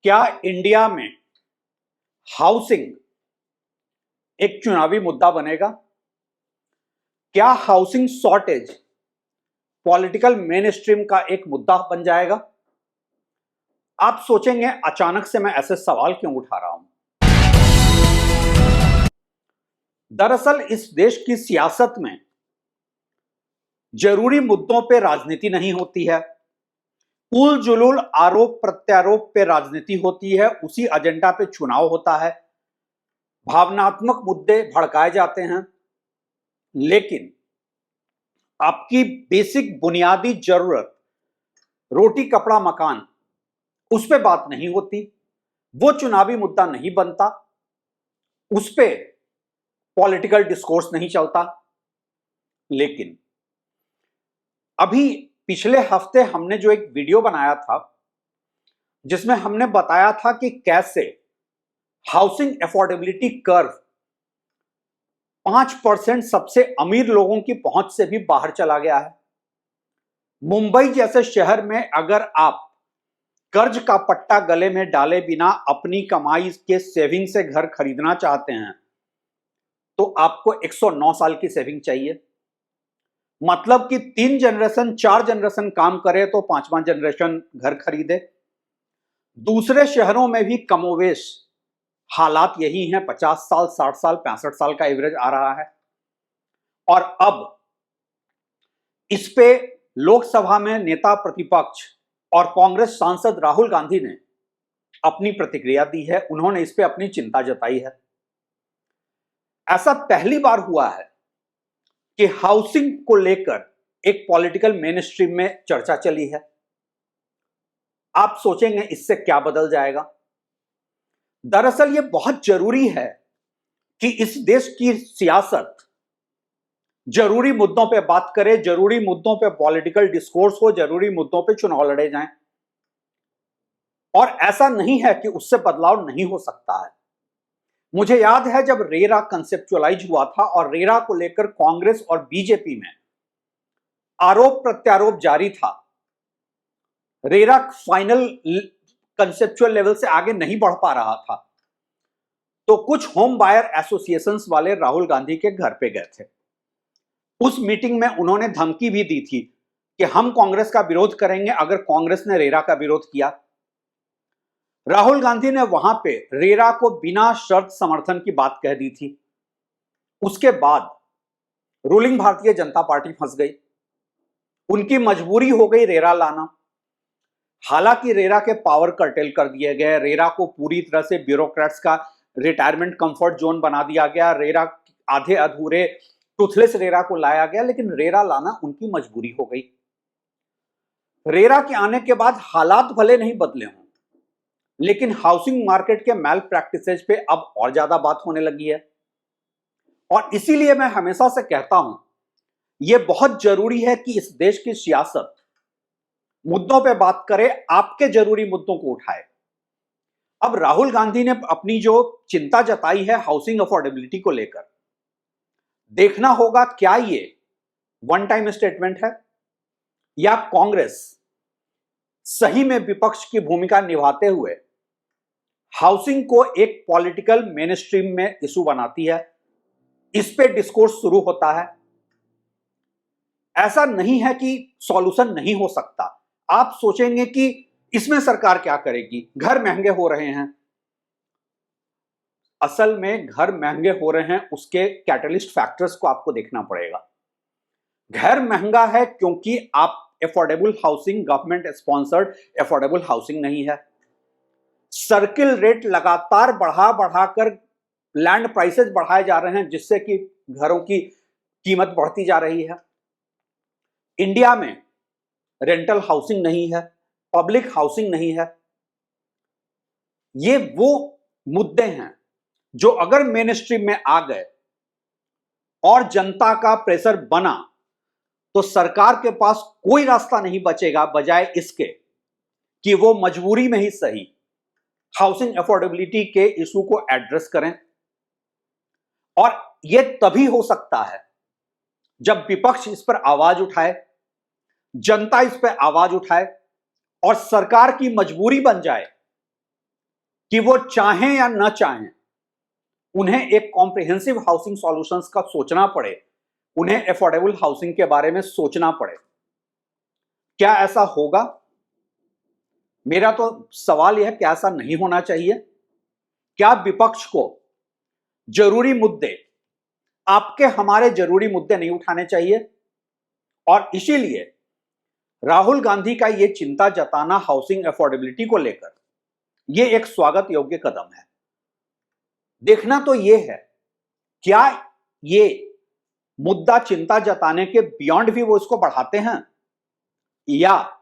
क्या इंडिया में हाउसिंग एक चुनावी मुद्दा बनेगा? क्या housing shortage political main stream का एक मुद्दा बन जाएगा? आप सोचेंगे अचानक से मैं ऐसे सवाल क्यों उठा रहा हूं। दरअसल इस देश की सियासत में जरूरी मुद्दों पे राजनीति नहीं होती है, उल जुलूल आरोप प्रत्यारोप पे राजनीति होती है, उसी एजेंडा पे चुनाव होता है, भावनात्मक मुद्दे भड़काए जाते हैं, लेकिन आपकी बेसिक बुनियादी जरूरत रोटी कपड़ा मकान उस पे बात नहीं होती, वो चुनावी मुद्दा नहीं बनता, उस पे पॉलिटिकल डिस्कोर्स नहीं चलता। लेकिन अभी पिछले हफ्ते हमने जो एक वीडियो बनाया था जिसमें हमने बताया था कि कैसे हाउसिंग अफोर्डेबिलिटी कर्व 5% सबसे अमीर लोगों की पहुंच से भी बाहर चला गया है। मुंबई जैसे शहर में अगर आप कर्ज का पट्टा गले में डाले बिना अपनी कमाई के सेविंग से घर खरीदना चाहते हैं तो आपको 109 साल की सेविंग चाहिए। मतलब कि 3 जनरेशन 4 जनरेशन काम करे तो 5वां जनरेशन घर खरीदे। दूसरे शहरों में भी कमोवेश हालात यही हैं, 50 साल 60 साल 65 साल का एवरेज आ रहा है। और अब इस पे लोकसभा में नेता प्रतिपक्ष और कांग्रेस सांसद राहुल गांधी ने अपनी प्रतिक्रिया दी है, उन्होंने इस पे अपनी चिंता जताई है। ऐसा पहली बार हुआ है कि हाउसिंग को लेकर एक पॉलिटिकल मेन स्ट्रीम में चर्चा चली है। आप सोचेंगे इससे क्या बदल जाएगा? दरअसल यह बहुत जरूरी है कि इस देश की सियासत जरूरी मुद्दों पे बात करे, जरूरी मुद्दों पे पॉलिटिकल डिस्कोर्स हो, जरूरी मुद्दों पे चुनाव लड़े जाएं। और ऐसा नहीं है कि उससे बदलाव नहीं हो सकता है। मुझे याद है जब रेरा कंसेप्चुअलाइज हुआ था और रेरा को लेकर कांग्रेस और बीजेपी में आरोप प्रत्यारोप जारी था, रेरा फाइनल कंसेप्चुअल लेवल से आगे नहीं बढ़ पा रहा था, तो कुछ होम बायर एसोसिएशंस वाले राहुल गांधी के घर पे गए थे। उस मीटिंग में उन्होंने धमकी भी दी थी कि हम कांग्रेस का विरोध करेंगे अगर कांग्रेस ने रेरा का विरोध किया। राहुल गांधी ने वहां पे रेरा को बिना शर्त समर्थन की बात कह दी थी। उसके बाद रूलिंग भारतीय जनता पार्टी फंस गई, उनकी मजबूरी हो गई रेरा लाना। हालांकि रेरा के पावर कर्टेल कर दिए गए, रेरा को पूरी तरह से ब्यूरोक्रेट्स का रिटायरमेंट कंफर्ट जोन बना दिया गया, रेरा आधे अधूरे टूथलेस रेरा को लाया गया, लेकिन रेरा लाना उनकी मजबूरी हो गई। रेरा के आने के बाद हालात भले नहीं बदले हों, लेकिन हाउसिंग मार्केट के मैल प्रैक्टिसेज पे अब और ज्यादा बात होने लगी है। और इसीलिए मैं हमेशा से कहता हूं यह बहुत जरूरी है कि इस देश की सियासत मुद्दों पे बात करे, आपके जरूरी मुद्दों को उठाए। अब राहुल गांधी ने अपनी जो चिंता जताई है हाउसिंग अफोर्डेबिलिटी को लेकर, देखना होगा क्या ये वन टाइम स्टेटमेंट है या कांग्रेस सही में विपक्ष की भूमिका निभाते हुए हाउसिंग को एक पॉलिटिकल मेन स्ट्रीम में इशू बनाती है, इस पे डिस्कोर्स शुरू होता है। ऐसा नहीं है कि सॉल्यूशन नहीं हो सकता। आप सोचेंगे कि इसमें सरकार क्या करेगी, घर महंगे हो रहे हैं। असल में घर महंगे हो रहे हैं उसके कैटलिस्ट फैक्टर्स को आपको देखना पड़ेगा। घर महंगा है क्योंकि आप affordable housing, government sponsored affordable housing नहीं है। सर्किल रेट लगातार बढ़ा बढ़ाकर लैंड प्राइसेस बढ़ाए जा रहे हैं, जिससे कि घरों की कीमत बढ़ती जा रही है। इंडिया में रेंटल हाउसिंग नहीं है, पब्लिक हाउसिंग नहीं है। ये वो मुद्दे हैं जो अगर मेन स्ट्रीम में आ गए और जनता का प्रेशर बना तो सरकार के पास कोई रास्ता नहीं बचेगा बजाय इसके कि वो मजबूरी में ही सही हाउसिंग अफोर्डेबिलिटी के इशू को एड्रेस करें। और यह तभी हो सकता है जब विपक्ष इस पर आवाज उठाए, जनता इस पर आवाज उठाए और सरकार की मजबूरी बन जाए कि वो चाहें या न चाहें, उन्हें एक कॉम्प्रिहेंसिव हाउसिंग सॉल्यूशंस का सोचना पड़े, उन्हें अफोर्डेबल हाउसिंग के बारे में सोचना पड़े। क्या ऐसा होगा? मेरा तो सवाल यह है, क्या ऐसा नहीं होना चाहिए? क्या विपक्ष को जरूरी मुद्दे, आपके हमारे जरूरी मुद्दे नहीं उठाने चाहिए? और इसीलिए राहुल गांधी का यह चिंता जताना हाउसिंग अफोर्डेबिलिटी को लेकर यह एक स्वागत योग्य कदम है। देखना तो यह है, क्या ये मुद्दा चिंता जताने के बियॉन्ड भी वो इसको बढ़ाते हैं, या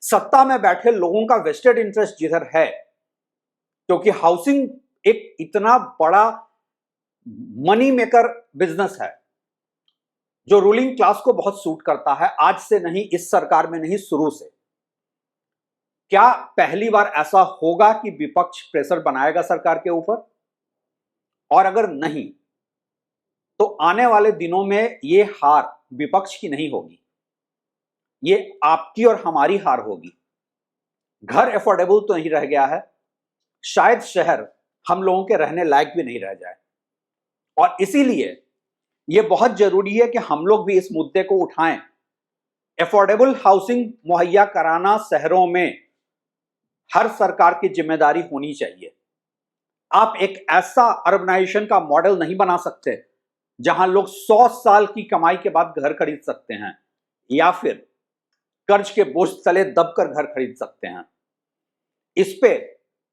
सत्ता में बैठे लोगों का वेस्टेड इंटरेस्ट जिधर है, क्योंकि हाउसिंग एक इतना बड़ा मनी मेकर बिजनेस है जो रूलिंग क्लास को बहुत सूट करता है, आज से नहीं, इस सरकार में नहीं, शुरू से। क्या पहली बार ऐसा होगा कि विपक्ष प्रेशर बनाएगा सरकार के ऊपर? और अगर नहीं, तो आने वाले दिनों में ये हार विपक्ष की नहीं होगी, ये आपकी और हमारी हार होगी। घर अफोर्डेबल तो नहीं रह गया है, शायद शहर हम लोगों के रहने लायक भी नहीं रह जाए। और इसीलिए यह बहुत जरूरी है कि हम लोग भी इस मुद्दे को उठाएं। अफोर्डेबल हाउसिंग मुहैया कराना शहरों में हर सरकार की जिम्मेदारी होनी चाहिए। आप एक ऐसा अर्बनाइजेशन का मॉडल नहीं बना सकते जहां लोग 100 साल की कमाई के बाद घर खरीद सकते हैं, या फिर कर्ज के बोझ तले दबकर घर खरीद सकते हैं। इस पे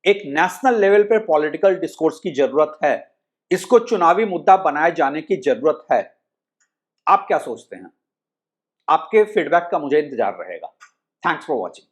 एक नेशनल लेवल पे पॉलिटिकल डिस्कोर्स की जरूरत है, इसको चुनावी मुद्दा बनाए जाने की जरूरत है। आप क्या सोचते हैं? आपके फीडबैक का मुझे इंतजार रहेगा। Thanks for watching.